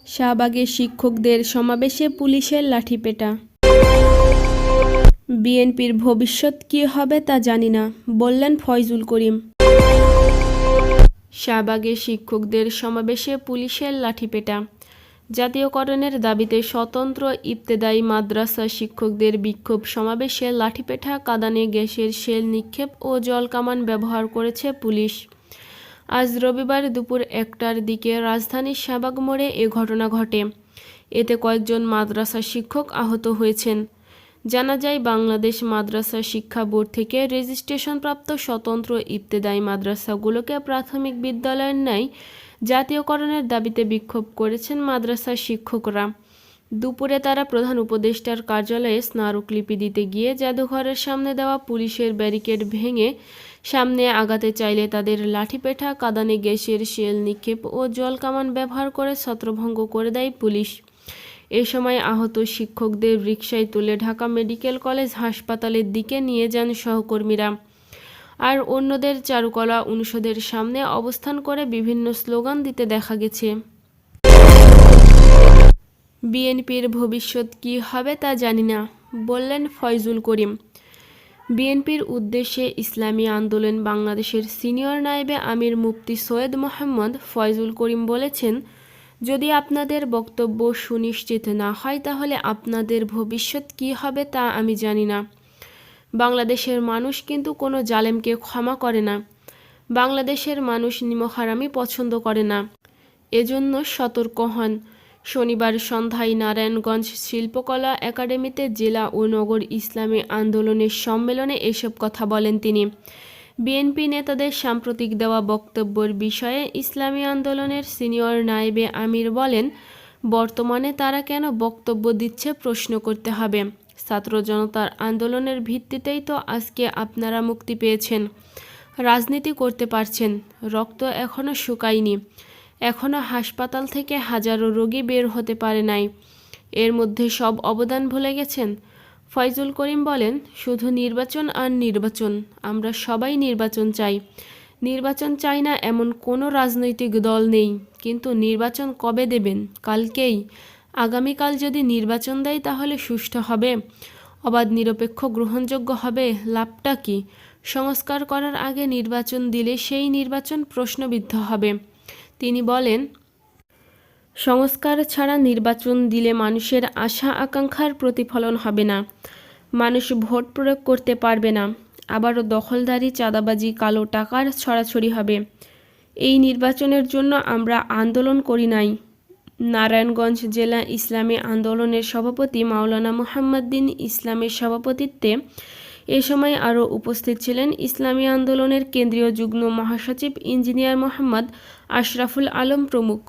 শাহবাগে শিক্ষকদের সমাবেশে পুলিশের লাঠিপেটা। বিএনপির ভবিষ্যৎ কী হবে তা জানি না, বললেন ফয়জুল করিম। শাহবাগে শিক্ষকদের সমাবেশে পুলিশের লাঠিপেটা। জাতীয়করণের দাবিতে স্বতন্ত্র ইবতেদায়ী মাদ্রাসা শিক্ষকদের বিক্ষোভ সমাবেশে লাঠিপেটা, কাঁদানে গ্যাসের শেল নিক্ষেপ ও জলকামান ব্যবহার করেছে পুলিশ। আজ রবিবার দুপুর 1টার দিকে রাজধানীর শাহবাগ মোড়ে এ ঘটনা ঘটে। এতে কয়েকজন মাদ্রাসা শিক্ষক আহত হয়েছেন। জানা যায়, বাংলাদেশ মাদ্রাসা শিক্ষা বোর্ড থেকে রেজিস্ট্রেশনপ্রাপ্ত স্বতন্ত্র ইবতেদায়ী মাদ্রাসাগুলোকে প্রাথমিক বিদ্যালয়ের ন্যায় জাতীয়করণের দাবিতে বিক্ষোভ করেছেন মাদ্রাসা শিক্ষকরা। দুপুরে তারা প্রধান উপদেষ্টার কার্যালয়ে স্মারকলিপি দিতে গিয়ে জাদুঘরের সামনে দেওয়া পুলিশের ব্যারিকেড ভেঙে সামনে আগাতে চাইলে তাদের লাঠিপেটা, কাঁদানে গ্যাসের শেল নিক্ষেপ ও জলকামান ব্যবহার করে ছত্রভঙ্গ করে দেয় পুলিশ। এ সময় আহত শিক্ষকদের রিকশায় তুলে ঢাকা মেডিকেল কলেজ হাসপাতালের দিকে নিয়ে যান সহকর্মীরা। আর অন্যদের চারুকলা অনুষদের সামনে অবস্থান করে বিভিন্ন স্লোগান দিতে দেখা গেছে। বিএনপির ভবিষ্যৎ কী হবে তা জানি না, বললেন ফয়জুল করিম। বিএনপির উদ্দেশ্যে ইসলামী আন্দোলন বাংলাদেশের সিনিয়র নায়েবে আমির মুফতি সৈয়দ মোহাম্মদ ফয়জুল করিম বলেছেন, যদি আপনাদের বক্তব্য সুনিশ্চিত না হয় তাহলে আপনাদের ভবিষ্যৎ কী হবে তা আমি জানি না। বাংলাদেশের মানুষ কিন্তু কোনো জালেমকে ক্ষমা করে না। বাংলাদেশের মানুষ নিমকহারামি পছন্দ করে না। এজন্য সতর্ক হন। শনিবার সন্ধ্যায় নারায়ণগঞ্জ শিল্পকলা একাডেমিতে জেলা ও নগর ইসলামী আন্দোলনের সম্মেলনে এসব কথা বলেন তিনি। বিএনপি নেতাদের সাম্প্রতিক দেওয়া বক্তব্যের বিষয়ে ইসলামী আন্দোলনের সিনিয়র নায়েবে আমির বলেন, বর্তমানে তারা কেন বক্তব্য দিচ্ছে প্রশ্ন করতে হবে। ছাত্র জনতার আন্দোলনের ভিত্তিতেই তো আজকে আপনারা মুক্তি পেয়েছেন, রাজনীতি করতে পারছেন। রক্ত এখনও শুকায়নি, এখনও হাসপাতাল থেকে হাজারো রোগী বের হতে পারে নাই। এর মধ্যে সব অবদান ভুলে গেছেন। ফয়জুল করিম বলেন, শুধু নির্বাচন আর নির্বাচন, আমরা সবাই নির্বাচন চাই। নির্বাচন চাই না এমন কোনো রাজনৈতিক দল নেই, কিন্তু নির্বাচন কবে দেবেন? কালকেই? আগামীকাল যদি নির্বাচন দেয় তাহলে সুষ্ঠু হবে, অবাধ নিরপেক্ষ গ্রহণযোগ্য হবে, লাভটা কি? সংস্কার করার আগে নির্বাচন দিলে সেই নির্বাচন প্রশ্নবিদ্ধ হবে। তিনি বলেন, সংস্কার ছাড়া নির্বাচন দিলে মানুষের আশা আকাঙ্ক্ষার প্রতিফলন হবে না, মানুষ ভোট প্রয়োগ করতে পারবে না, আবারও দখলদারি, চাঁদাবাজি, কালো টাকার ছড়াছড়ি হবে। এই নির্বাচনের জন্য আমরা আন্দোলন করি নাই। নারায়ণগঞ্জ জেলা ইসলামী আন্দোলনের সভাপতি মাওলানা মুহাম্মদ্দিন ইসলামের সভাপতিত্বে এ সময় আরও উপস্থিত ছিলেন ইসলামী আন্দোলনের কেন্দ্রীয় যুগ্ম মহাসচিব ইঞ্জিনিয়ার মোহাম্মদ আশরাফুল আলম প্রমুখ।